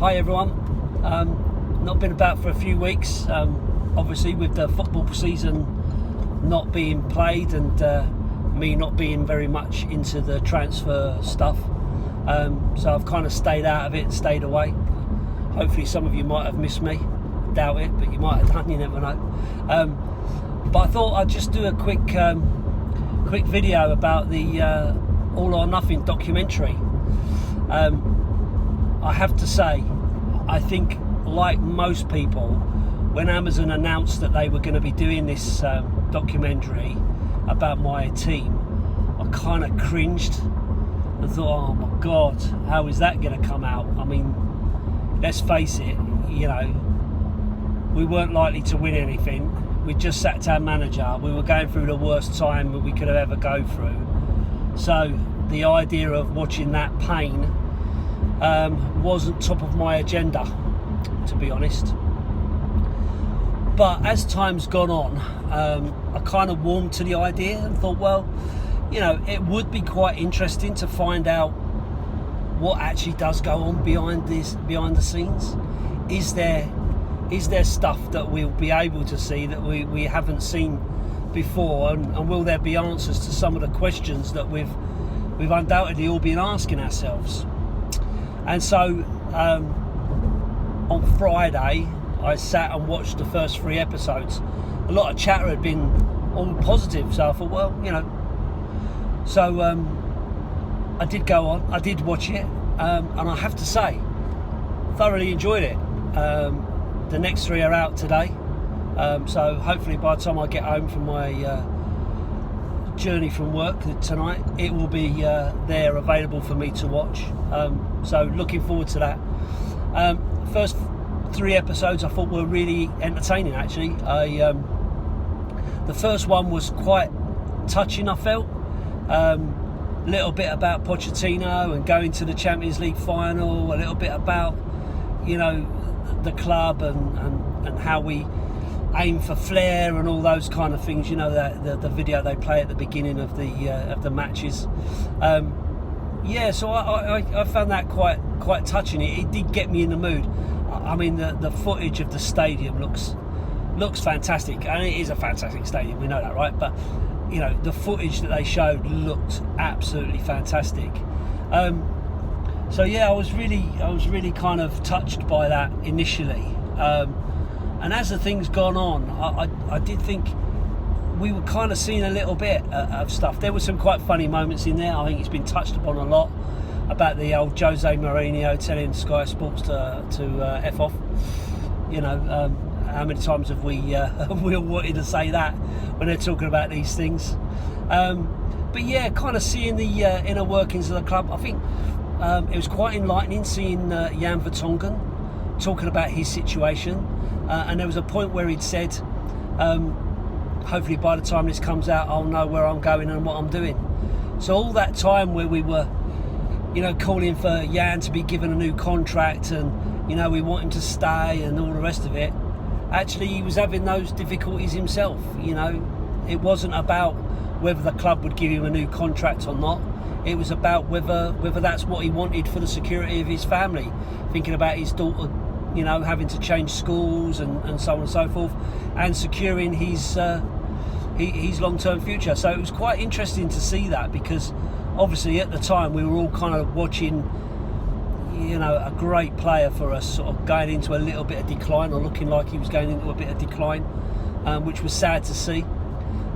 Hi everyone. Not been about for a few weeks, obviously with the football season not being played and me not being very much into the transfer stuff, so I've kind of stayed out of it and stayed away. Hopefully some of you might have missed me, doubt it, but you might have done, you never know. But I thought I'd just do a quick video about the All or Nothing documentary. I have to say, I think like most people, when Amazon announced that they were going to be doing this documentary about my team, I kind of cringed and thought, oh my God, how is that going to come out? I mean, let's face it, you know, we weren't likely to win anything. We just sacked our manager. We were going through the worst time that we could have ever go through. So the idea of watching that pain wasn't top of my agenda, to be honest. But as time's gone on, I kind of warmed to the idea and thought, well, you know, it would be quite interesting to find out what actually does go on behind the scenes. Is there stuff that we'll be able to see that we haven't seen before, and will there be answers to some of the questions that we've undoubtedly all been asking ourselves? And so on Friday I sat and watched the first 3 episodes. A lot of chatter had been all positive, so I thought, well, you know, so I did go on, I did watch it, and I have to say, thoroughly enjoyed it. The next 3 are out today, so hopefully by the time I get home from my journey from work tonight, it will be there available for me to watch. So looking forward to that. First 3 episodes I thought were really entertaining, actually. The first one was quite touching, I felt. Little bit about Pochettino and going to the Champions League final, a little bit about, you know, the club and how we aim for flair and all those kind of things, you know, that the video they play at the beginning of the matches. So I found that quite touching. It did get me in the mood. I mean, the footage of the stadium looks fantastic, and it is a fantastic stadium, we know that, right? But you know, the footage that they showed looked absolutely fantastic. So yeah, I was really kind of touched by that initially, and as the thing's gone on, I did think we were kind of seeing a little bit of stuff. There were some quite funny moments in there. I think it's been touched upon a lot about the old Jose Mourinho telling Sky Sports to F off. You know, how many times have we wanted to say that when they're talking about these things? But yeah, kind of seeing the inner workings of the club. I think it was quite enlightening seeing Jan Vertonghen talking about his situation, and there was a point where he'd said, hopefully by the time this comes out, I'll know where I'm going and what I'm doing. So all that time where we were, you know, calling for Jan to be given a new contract, and you know, we want him to stay and all the rest of it, actually he was having those difficulties himself. You know, it wasn't about whether the club would give him a new contract or not. It was about whether that's what he wanted for the security of his family, thinking about his daughter, you know, having to change schools and so on and so forth, and securing his long-term future. So it was quite interesting to see that, because obviously at the time we were all kind of watching, you know, a great player for us sort of going into a little bit of decline, or looking like he was going into a bit of decline, which was sad to see.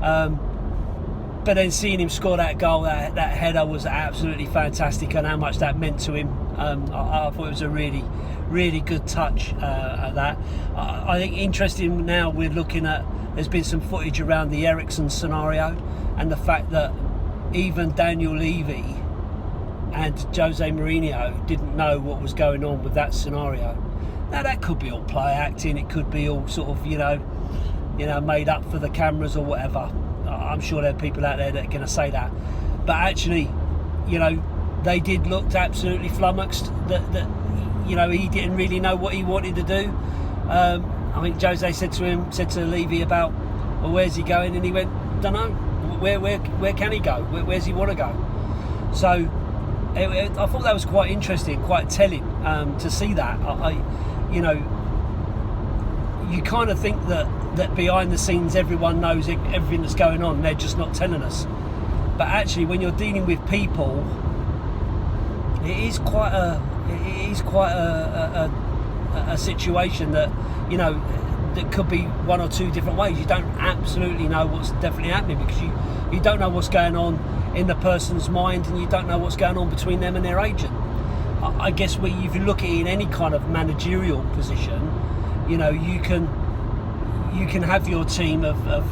But then seeing him score that goal, that header, was absolutely fantastic, and how much that meant to him. I thought it was a really, really good touch at that. I think interesting now we're looking at, there's been some footage around the Eriksen scenario, and the fact that even Daniel Levy and Jose Mourinho didn't know what was going on with that scenario. Now that could be all play acting, it could be all sort of, you know, made up for the cameras or whatever. I'm sure there are people out there that are going to say that, but actually, you know, they did look absolutely flummoxed that you know, he didn't really know what he wanted to do. I think Jose said to Levy about, well, where's he going, and he went, don't know. Where can he go? Where's he want to go? So I thought that was quite interesting, quite telling to see that. You know, you kind of think that behind the scenes everyone knows everything that's going on. They're just not telling us. But actually, when you're dealing with people, it is quite a situation that, you know, that could be one or two different ways. You don't absolutely know what's definitely happening, because you don't know what's going on in the person's mind, and you don't know what's going on between them and their agent. I guess if you look at it in any kind of managerial position, you know, you can have your team of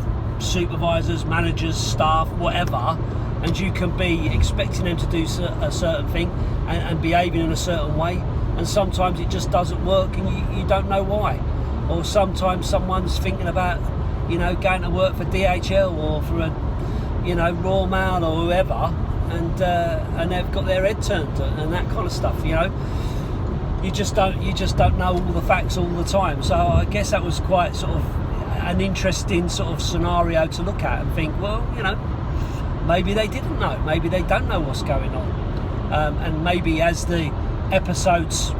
supervisors, managers, staff, whatever, and you can be expecting them to do a certain thing and behaving in a certain way, and sometimes it just doesn't work, and you don't know why. Or sometimes someone's thinking about, you know, going to work for DHL or for a, you know, Royal Mail or whoever, and they've got their head turned and that kind of stuff. You know, you just don't know all the facts all the time. So I guess that was quite sort of an interesting sort of scenario to look at and think, well, you know, maybe they didn't know, maybe they don't know what's going on, and maybe as the episodes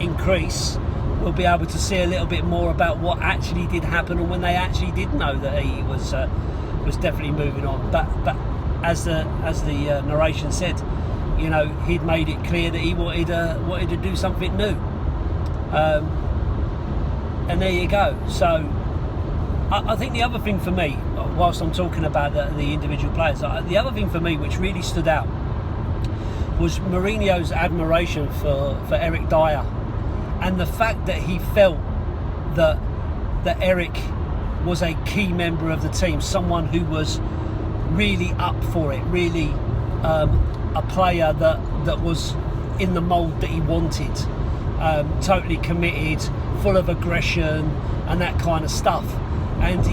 increase, we'll be able to see a little bit more about what actually did happen, and when they actually did know that he was definitely moving on. But as the narration said, you know, he'd made it clear that he wanted to do something new, and there you go. So I think the other thing for me, whilst I'm talking about the individual players, the other thing for me which really stood out was Mourinho's admiration for Eric Dyer, and the fact that he felt that Eric was a key member of the team, someone who was really up for it, really a player that was in the mould that he wanted, totally committed, full of aggression and that kind of stuff. And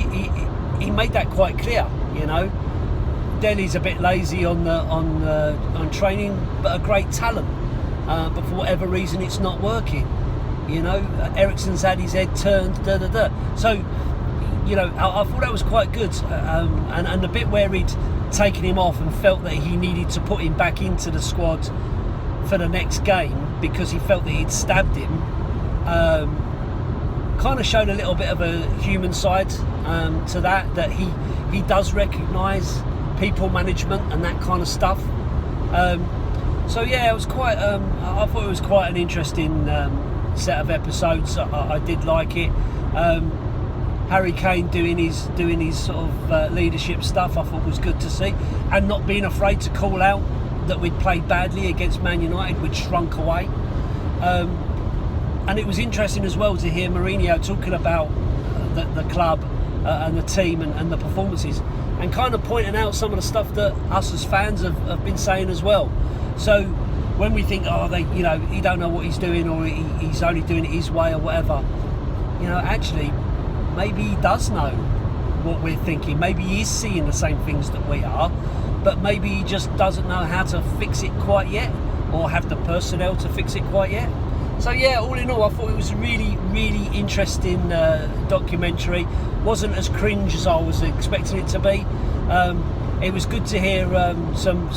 he made that quite clear, you know. Delhi's a bit lazy on training, but a great talent. But for whatever reason, it's not working. You know, Eriksen's had his head turned. So, you know, I thought that was quite good. And the bit where he'd taken him off and felt that he needed to put him back into the squad for the next game because he felt that he'd stabbed him, kind of showed a little bit of a human side to that he does recognise people management and that kind of stuff. So yeah, it was quite. I thought it was quite an interesting set of episodes. I did like it. Harry Kane doing his sort of leadership stuff, I thought was good to see, and not being afraid to call out that we'd played badly against Man United, we'd shrunk away. And it was interesting as well to hear Mourinho talking about the club and the team and the performances, and kind of pointing out some of the stuff that us as fans have been saying as well. So when we think, he don't know what he's doing, or he's only doing it his way or whatever, you know, actually maybe he does know what we're thinking. Maybe he is seeing the same things that we are, but maybe he just doesn't know how to fix it quite yet, or have the personnel to fix it quite yet. So yeah, all in all, I thought it was a really, really interesting documentary. Wasn't as cringe as I was expecting it to be. It was good to hear some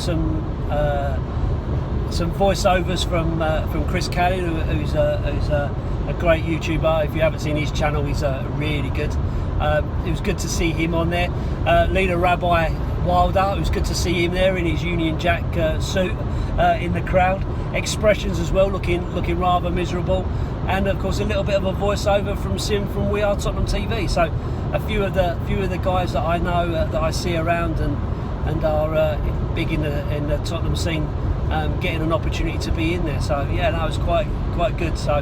voiceovers from Chris Kelly, who's a great YouTuber. If you haven't seen his channel, he's really good. It was good to see him on there. Leader Rabbi Wilder, it was good to see him there in his Union Jack suit in the crowd. Expressions as well, looking rather miserable, and of course a little bit of a voiceover from Sim from We Are Tottenham TV. So a few of the guys that I know that I see around and are big in the Tottenham scene, getting an opportunity to be in there. So yeah, that was quite good. So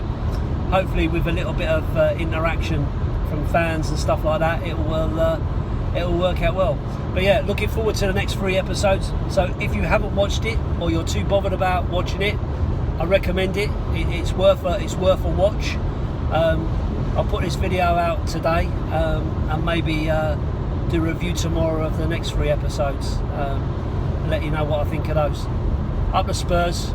hopefully with a little bit of interaction from fans and stuff like that, it will work out well. But yeah, looking forward to the next 3 episodes. So if you haven't watched it, or you're too bothered about watching it, I recommend it. It's worth a watch. I'll put this video out today, and maybe do a review tomorrow of the next 3 episodes, and let you know what I think of those. Up the Spurs.